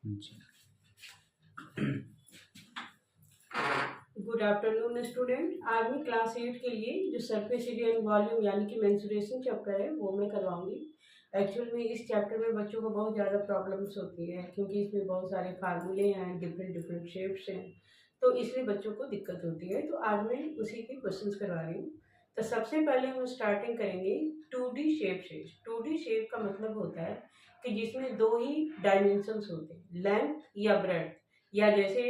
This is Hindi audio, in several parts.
जी। Good afternoon student. आज मैं क्लास 8 के लिए जो सरफेस एरिया एंड वॉल्यूम यानी कि मेंसुरेशन चैप्टर है वो मैं करवाऊंगी। एक्चुअल में इस चैप्टर में बच्चों को बहुत ज़्यादा प्रॉब्लम्स होती है क्योंकि इसमें बहुत सारे फार्मूले हैं, डिफरेंट डिफरेंट शेप्स हैं, तो इसलिए बच्चों को दिक्कत होती है। तो आज मैं उसी के क्वेश्चंस करवा रही हूँ। तो सबसे पहले हम स्टार्टिंग करेंगे 2D शेप से। 2D शेप का मतलब होता है कि जिसमें दो ही डायमेंशंस होते हैं, लेंथ या ब्रेड्थ। या जैसे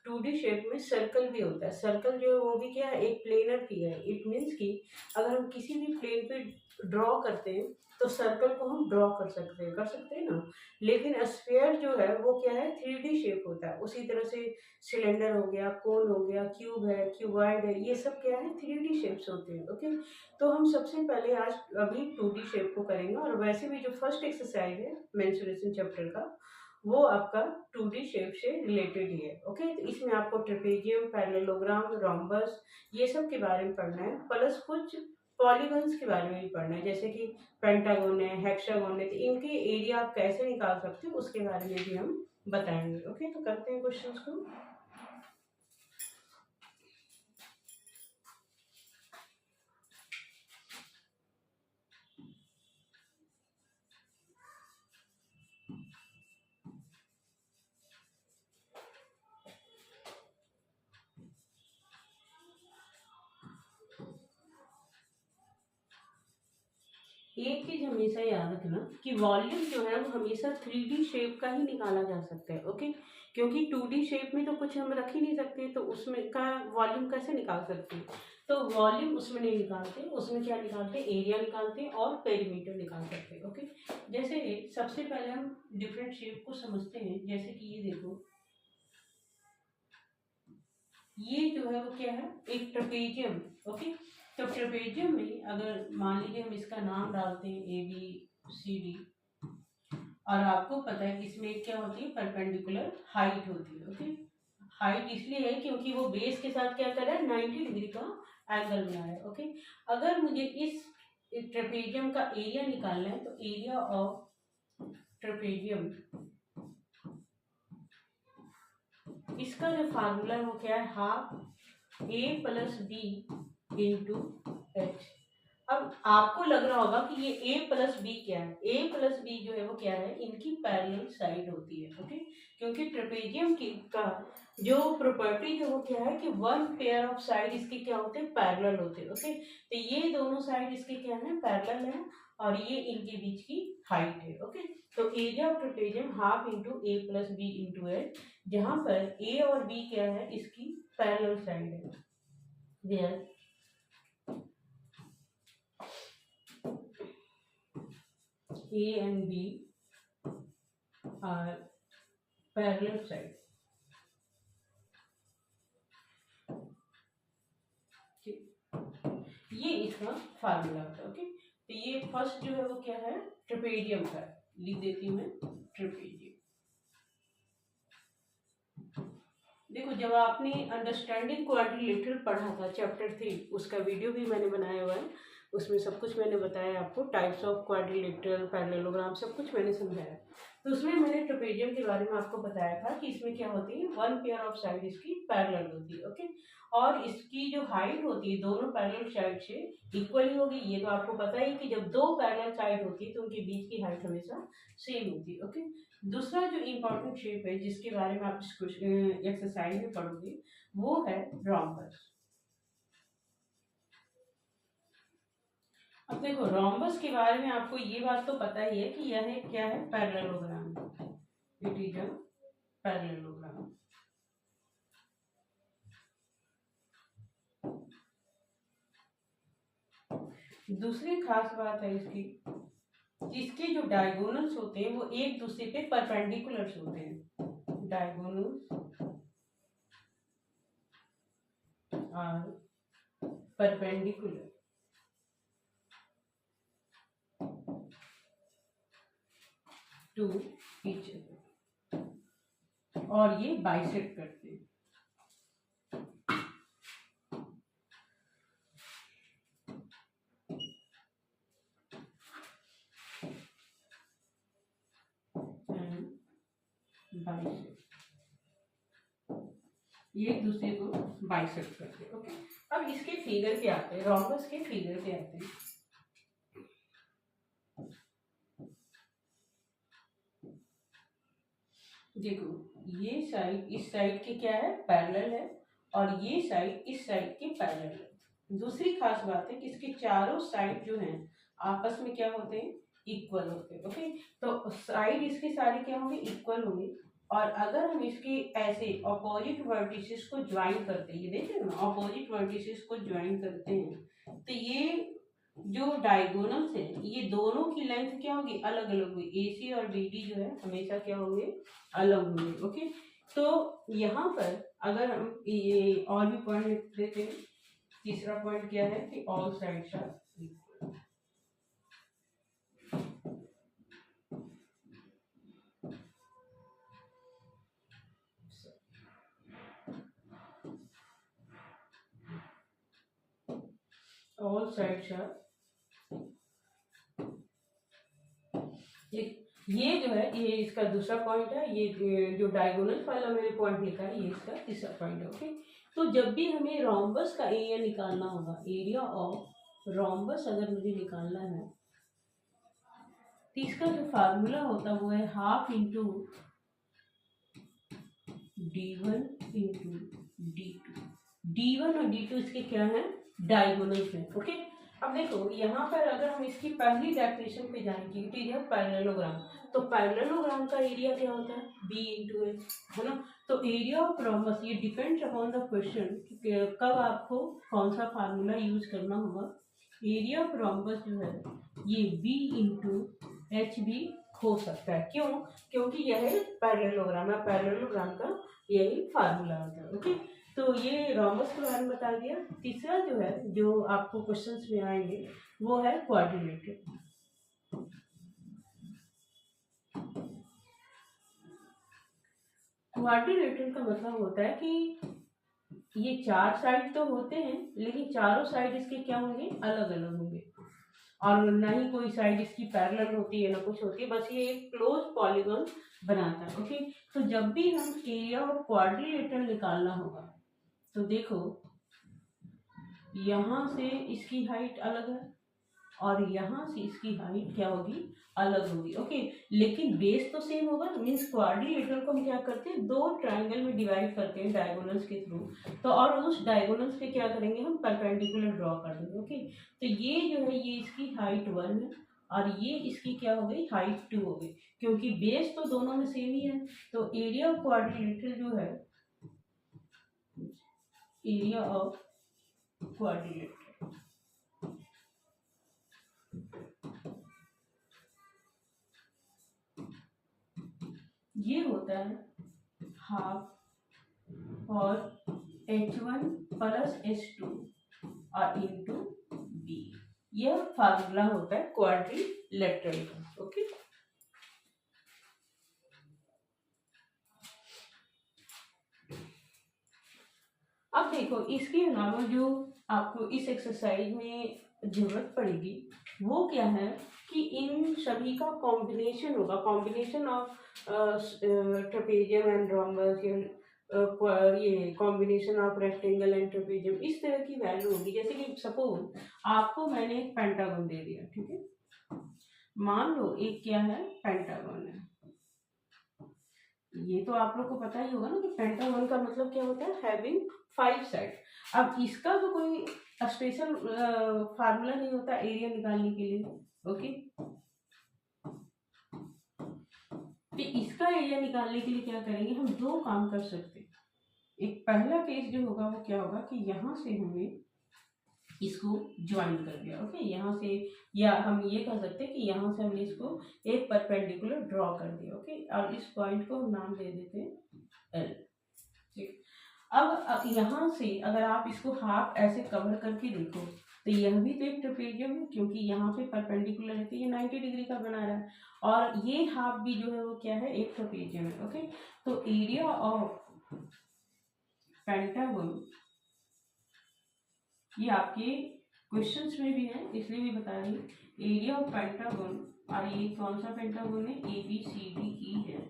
2D शेप में सर्कल भी होता है। सर्कल जो है वो भी क्या है, एक प्लेनर फिगर है। इट मीन्स कि अगर हम किसी भी प्लेन पे ड्रॉ करते हैं तो सर्कल को हम ड्रॉ कर सकते हैं ना। लेकिन स्फीयर जो है वो क्या है, 3D शेप होता है। उसी तरह से सिलेंडर हो गया, कोन हो गया, क्यूब है, क्यूबॉइड है, ये सब क्या है, 3D शेप्स होते हैं। ओके, तो हम सबसे पहले आज अभी 2D शेप को करेंगे। और वैसे भी जो फर्स्ट एक्सरसाइज है मेंसुरेशन चैप्टर का, वो आपका 2D शेप से रिलेटेड ही है। ओके, तो इसमें आपको ट्रेपेजियम, पैरेललोग्राम, रोम्बस ये सब के बारे में पढ़ना है, प्लस कुछ पॉलीगन्स के बारे में भी पढ़ना है, जैसे कि पेंटागन है, हेक्सागन है, तो इनके एरिया आप कैसे निकाल सकते हो उसके बारे में भी हम बताएंगे। ओके, तो करते हैं क्वेश्चंस को। एक चीज हमेशा याद रखना कि वॉल्यूम जो है वो हमेशा 3D शेप का ही निकाला जा सकता है। ओके, क्योंकि 2D शेप में तो कुछ हम रख ही नहीं सकते, तो उसमें का वॉल्यूम कैसे निकाल सकते हैं। तो वॉल्यूम उसमें नहीं निकालते, उसमें क्या निकालते हैं, एरिया निकालते हैं और पेरीमीटर निकाल सकते हैं। ओके, जैसे सबसे पहले हम डिफरेंट शेप को समझते हैं। जैसे कि ये देखो, ये जो है वो क्या है, एक ट्रेपेजियम। ओके, तो ट्रेपेजियम में अगर मान लीजिए हम इसका नाम डालते हैं ABCD, और आपको पता है कि इसमें क्या होती है, परपेंडिकुलर हाइट होती है। ओके, हाइट इसलिए है क्योंकि वो बेस के साथ क्या कर रहा है, 90 डिग्री का एंगल बना रहा है। ओके, अगर मुझे इस ट्रेपेजियम का एरिया निकालना है तो एरिया ऑफ ट्रेपेजियम, इसका जो फार्मूला है वो क्या है, हाफ A+B/H। अब आपको लग रहा होगा कि ये A+B क्या है। A+B जो है वो क्या है, इनकी पैरेलल साइड होती है। ओके, क्योंकि ट्रेपेजियम की का जो प्रॉपर्टी है वो क्या है कि वन पेयर ऑफ साइड इसके क्या होते हैं, पैरेलल होते हैं। ओके, तो ये दोनों साइड इसके क्या है, पैरेलल है, और ये इनके बीच की हाइट है। ओके, तो area of trapezium half into A+B/H, जहां पर A और B क्या है, इसकी पैरेलल साइड है। There A and B are parallel side। ये इसका फार्मूला होता है। ओके, तो ये फर्स्ट जो है वो क्या है, ट्रेपेजियम का है। लिख देती हूँ मैं, ट्रेपेजियम। देखो, जब आपने अंडरस्टैंडिंग क्वाड्रिलेटरल पढ़ा था चैप्टर 3, उसका वीडियो भी मैंने बनाया हुआ है। उसमें सब कुछ मैंने बताया आपको, टाइप्स ऑफ क्वाड्रिलेटरल, पैरेललोग्राम, सब कुछ मैंने समझाया। तो उसमें मैंने ट्रेपेजियम के बारे में आपको बताया था कि इसमें क्या होती है, वन पेयर ऑफ साइड इसकी पैरेलल होती है। ओके, और इसकी जो हाइट होती है दोनों पैरेलल साइड से इक्वली होगी। ये तो आपको पता ही कि जब दो पैरेलल साइड होती है तो उनके बीच की हाइट हमेशा सेम होती है। ओके, दूसरा जो इम्पोर्टेंट शेप है जिसके बारे में आप इस एक्सरसाइज में पढ़ोगे वो है रोम्बस। अब देखो, रोम्बस के बारे में आपको ये बात तो पता ही है कि यह है क्या है, parallelogram. It is a parallelogram. दूसरी खास बात है इसकी, इसके जो डायगोनल्स होते हैं वो एक दूसरे पे परपेंडिकुलर होते हैं। Diagonals are perpendicular to each other, और ये बाइसेक्ट करते हैं। बाइसेक्ट, ये एक दूसरे को बाइसेक्ट करते हैं। ओके, अब इसके फिगर पे आते हैं, रोम्बस के फिगर पे आते हैं। देखो ये साइड इस साइड के क्या है, पैरेलल है, और ये साइड इस साइड के पैरेलल है। दूसरी खास बात है कि इसके चारों साइड जो हैं आपस में क्या होते हैं, इक्वल होते हैं। ओके, तो साइड इसके सारे क्या होंगे, इक्वल होंगे। और अगर हम इसके ऐसे अपोजिट वर्टिसेस को ज्वाइन करते हैं, ये देखें ना, अपोजिट वर्टिसेस को ज्वाइन करते हैं, तो ये जो डायगोनल्स है ये दोनों की लेंथ क्या होगी, अलग अलग होगी। AC और BD जो है हमेशा क्या होंगे, अलग होंगे। ओके, तो यहाँ पर अगर हम ये और भी पॉइंट लिख देते हैं। तीसरा पॉइंट क्या है कि all sides are equal. All sides are, ये जो है ये इसका दूसरा पॉइंट है। ये जो डायगोनल वाला मैंने पॉइंट लिखा है ये इसका तीसरा पॉइंट है। ओके, तो जब भी हमें रोम्बस का एरिया निकालना होगा, एरिया ऑफ रोम्बस अगर मुझे निकालना है, तो इसका जो फार्मूला होता है वो है half into D1 into D2। D1 और D2 इसके क्या है, डायगोनल्स हैं। ओके, अब देखो यहाँ पर अगर हम इसकी पहली डेफिनेशन पे जाएंगे, इट इज पैरेललोग्राम, तो पैरेललोग्राम का एरिया क्या होता है, B इंटू A, है ना। तो एरिया ऑफ रोम्बस, ये डिपेंड्स अपॉन द क्वेश्चन कब आपको कौन सा फार्मूला यूज करना होगा। एरिया ऑफ रोम्बस जो है ये B इंटू H भी हो सकता है। क्यों, क्योंकि यह पैरेललोग्राम है, पैरेललोग्राम का यही फार्मूला होता है। ओके, तो ये रोम्बस के बारे में बता दिया। तीसरा जो है जो आपको क्वेश्चंस में आएंगे वो है क्वाड्रिलेटरल। क्वाड्रिलेटरल का मतलब होता है कि ये चार साइड तो होते हैं लेकिन चारों साइड इसके क्या होंगे, अलग अलग होंगे, और ना ही कोई साइड इसकी पैरेलल होती है ना कुछ होती है, बस ये एक क्लोज पॉलीगॉन बनाता है। ओके, तो जब भी हम एरिया ऑफ क्वाड्रिलेटरल निकालना होगा तो देखो यहाँ से इसकी हाइट अलग है और यहाँ से इसकी हाइट क्या होगी, अलग होगी। ओके, लेकिन बेस तो सेम होगा। मीन्स क्वाड्रिलेटरल को हम क्या करते हैं, दो ट्राइंगल में डिवाइड करते हैं डायगोनल्स के थ्रू, तो और उस डायगोनल्स पे क्या करेंगे, हम परपेंडिकुलर ड्रॉ कर देंगे। ओके, तो ये जो है ये इसकी हाइट 1 है और ये इसकी क्या हो गई, हाइट 2 हो गई, क्योंकि बेस तो दोनों में सेम ही है। तो एरिया ऑफ क्वाड्रिलेटरल जो है, एरिया ऑफ क्वाड्रिलेटरल ये होता है हाफ और H1 प्लस H2 और इंटू B। यह फार्मूला होता है क्वाड्रिलेटरल का। ओके, अब देखो इसके अलावा जो आपको इस एक्सरसाइज में जरूरत पड़ेगी वो क्या है कि इन सभी का कॉम्बिनेशन होगा, combination of trapezium and rhombus, ये combination of rectangle and trapezium, इस तरह की वैल्यू होगी। जैसे कि सपोज आपको मैंने एक पेंटागन दे दिया, ठीक है, मान लो एक क्या है, पेंटागन है। ये तो आप लोग को पता ही होगा ना कि पेंटागन का मतलब क्या होता है, हैविंग 5 साइड। अब इसका तो कोई स्पेशल फार्मूला नहीं होता एरिया निकालने के लिए। ओके, तो इसका एरिया निकालने के लिए क्या करेंगे, हम दो काम कर सकते हैं। एक पहला केस जो होगा वो क्या होगा कि यहाँ से हमें इसको ज्वाइन कर दिया। ओके, यहाँ से, या हम ये कह सकते हैं कि यहाँ से हमने इसको एक परपेंडिकुलर ड्रॉ कर दिया। ओके, और इस पॉइंट को हम नाम दे देते हैं L। ठीक, अब यहाँ से अगर आप इसको हाफ ऐसे कवर करके देखो तो यह भी तो एक ट्रेपेजियम है, क्योंकि यहाँ पे परपेंडिकुलर है तो ये 90 डिग्री का बना रहा है, और ये हाफ भी जो है वो क्या है, एक ट्रेपेजियम है। ओके, तो एरिया ऑफ पेंटागन, ये आपके क्वेश्चंस में भी है इसलिए भी बता रही हूँ, एरिया ऑफ पेंटागन, और ये कौन सा पेंटागन है, ABCDE है,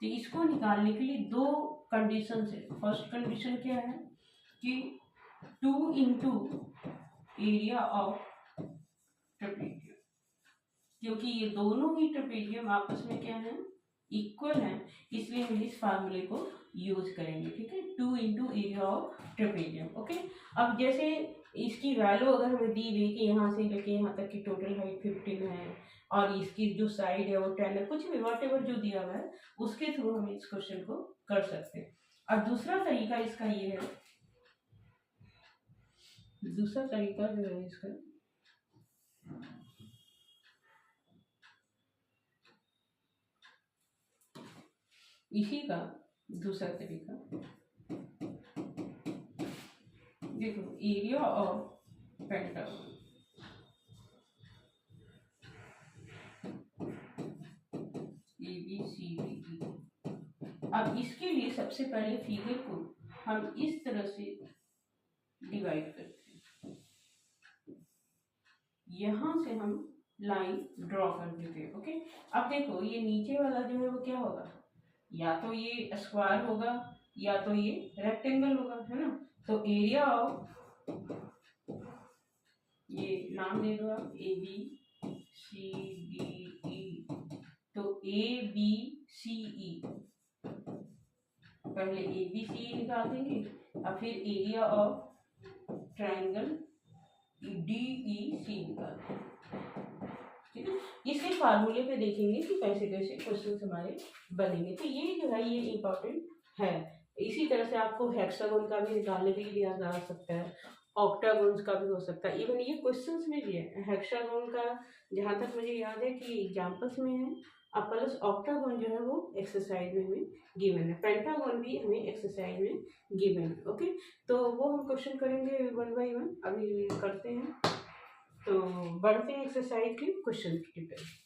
तो इसको निकालने के लिए दो कंडीशन है। फर्स्ट कंडीशन क्या है कि 2 इंटू एरिया ऑफ ट्रेपेजियम, क्योंकि ये दोनों ही ट्रेपेजियम आपस में क्या है, इक्वल है, इसलिए हम इस फार्मूले को यूज करेंगे। ठीक है, 2 into area of trapezium. Okay, अब जैसे इसकी वैल्यू अगर हमें दी गई कि यहाँ से लेके यहाँ तक की टोटल हाइट 15 है और इसकी जो साइड है वो 10 है, कुछ भी वॉट एवर जो दिया हुआ है उसके थ्रू हम इस क्वेश्चन को कर सकते हैं। अब दूसरा तरीका इसका ये है, दूसरा तरीका जो है इसका, इसी का दूसरा तरीका देखो, एरिया ऑफ पेंटागन, ABCD। अब इसके लिए सबसे पहले फिगर को हम इस तरह से डिवाइड करते हैं, यहां से हम लाइन ड्रॉ कर देते हैं। ओके, अब देखो ये नीचे वाला जो है वो क्या होगा, या तो ये स्क्वायर होगा या तो ये रेक्टेंगल होगा, है ना। तो एरिया ऑफ, ये नाम दे दो आप, ABCDE। तो ABCE, पहले ABCE निकाल देंगे, और फिर एरिया ऑफ ट्रायंगल DEC निकाल देंगे। ठीक है, इसके फार्मूले पे देखेंगे कि कैसे कैसे क्वेश्चन हमारे बनेंगे। तो ये जो है ये इम्पोर्टेंट है। इसी तरह से आपको हेक्सागोन का भी निकालने के लिए दिया जा सकता है, ऑक्टागोन्स का भी हो सकता है, इवन ये क्वेश्चंस में भी है। हेक्सागोन का जहाँ तक मुझे याद है कि एग्जाम्पल्स में है, अब प्लस ऑक्टागोन जो है वो एक्सरसाइज में हमें गिवन है, पेंटागोन भी हमें एक्सरसाइज में गिवन है। ओके, तो वो हम क्वेश्चन करेंगे वन बाई वन, अभी करते हैं। तो बढ़ते हैं एक्सरसाइज के क्वेश्चन की तरफ।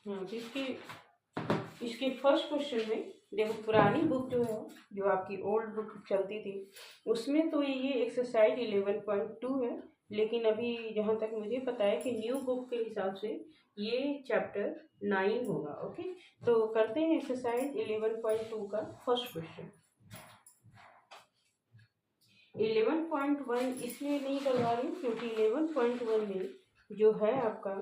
हाँ, तो इसके फर्स्ट क्वेश्चन में देखो, पुरानी बुक जो है, जो आपकी ओल्ड बुक चलती थी, उसमें तो ये एक्सरसाइज 11.2 है, लेकिन अभी जहाँ तक मुझे पता है कि न्यू बुक के हिसाब से ये चैप्टर 9 होगा। ओके, तो करते हैं एक्सरसाइज 11.2 का फर्स्ट क्वेश्चन। 11.1 इसलिए नहीं करवा रही क्योंकि 11.1 में जो है आपका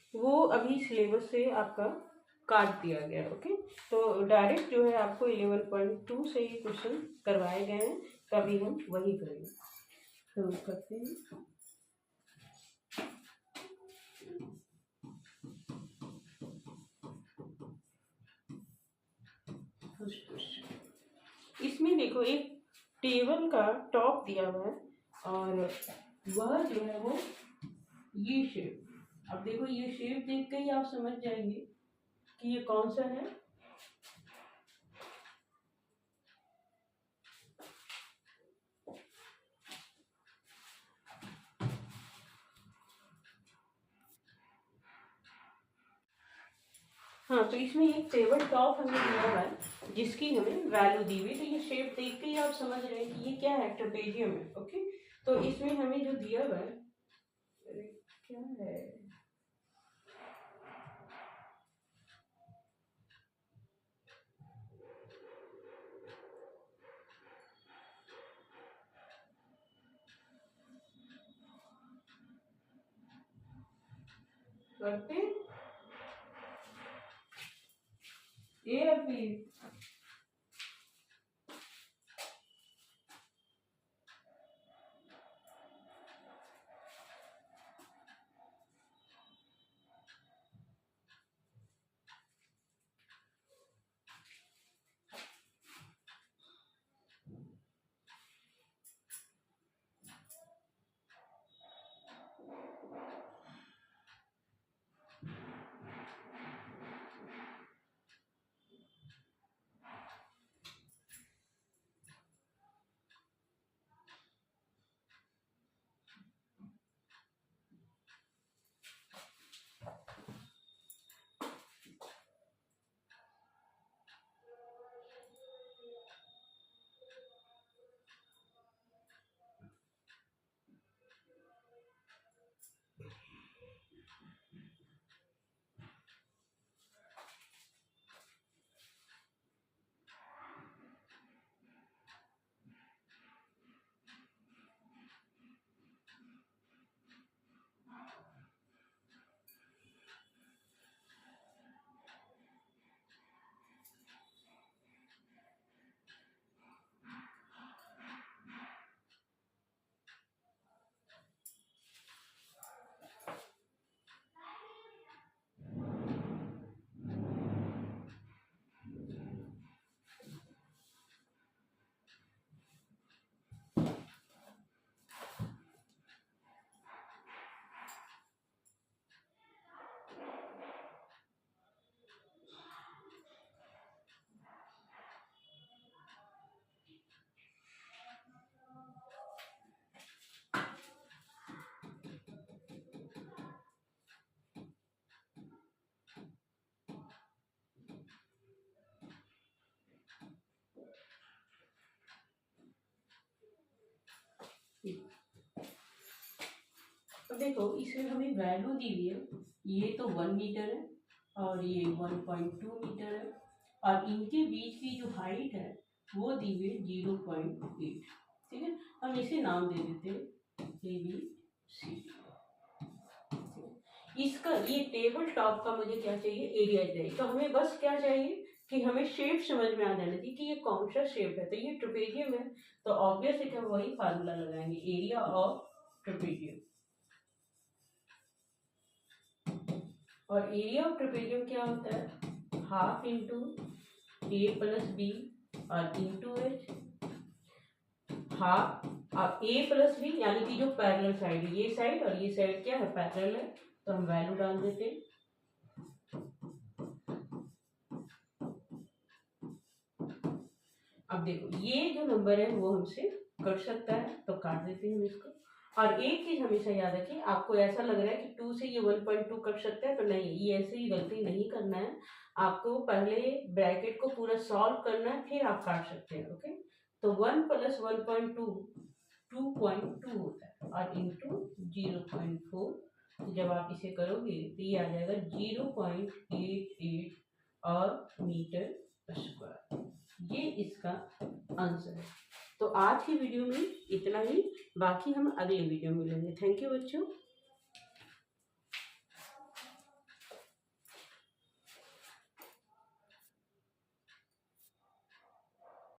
वो अभी सिलेबस से आपका काट दिया गया। ओके, तो डायरेक्ट जो है आपको 11.2 से ही क्वेश्चन करवाए गए हैं, तभी हम वही करेंगे। तो करते हैं फर्स्ट क्वेश्चन। इसमें देखो एक टेबल का टॉप दिया हुआ है और वह जो है वो ये शेप। अब देखो ये शेप देख के ही आप समझ जाएंगे कि ये कौन सा है। हाँ, तो इसमें एक टेबल टॉप हमें दिया हुआ है जिसकी हमें वैल्यू दी हुई, तो ये शेप देख के ही आप समझ रहे हैं कि ये क्या है, ट्रेपेजियम है। ओके, तो इसमें हमें जो दिया हुआ है, अरे क्या है, करते ए अभी अब देखो इसमें हमें वैल्यू दी हुई है, ये तो 1 मीटर है और ये 1.2 मीटर है, और इनके बीच की जो हाइट है वो दी हुई है 0.8। ठीक है, हम इसे नाम दे देते हैं ABC। इसका ये टेबल टॉप का मुझे क्या चाहिए, एरिया चाहिए। तो हमें बस क्या चाहिए कि हमें शेप समझ में आ जाना चाहिए कि ये कौन सा शेप है। तो ये ट्रेपेजियम है, तो ऑब्वियसली हम वही फार्मूला लगाएंगे, एरिया ऑफ ट्रेपेजियम। और एरिया ऑफ ट्रेपेजियम क्या होता है, हाफ इंटू ए प्लस बी और इंटू एच। हाफ अब ए प्लस बी यानी कि जो पैरेलल साइड है, ये साइड और ये साइड क्या है, पैरेलल है, तो हम वैल्यू डाल देते हैं। अब देखो ये जो नंबर है वो हमसे कट सकता है, तो काट देते हैं हम इसको। और एक चीज हमेशा याद रखिए, आपको ऐसा लग रहा है कि 2 से ये 1.2 कट सकता है, तो नहीं, ये ऐसे ही गलती नहीं करना है। आपको पहले ब्रैकेट को पूरा सॉल्व करना है, फिर आप काट सकते हैं। ओके, तो 1 + 1.2 2.2 होता है, और इंटू 0.4। तो जब आप इसे करोगे तो ये आ जाएगा 0.88 और मीटर स्क्वायर। ये इसका आंसर है। तो आज की वीडियो में इतना ही, बाकी हम अगले वीडियो में मिलेंगे। थैंक यू बच्चों।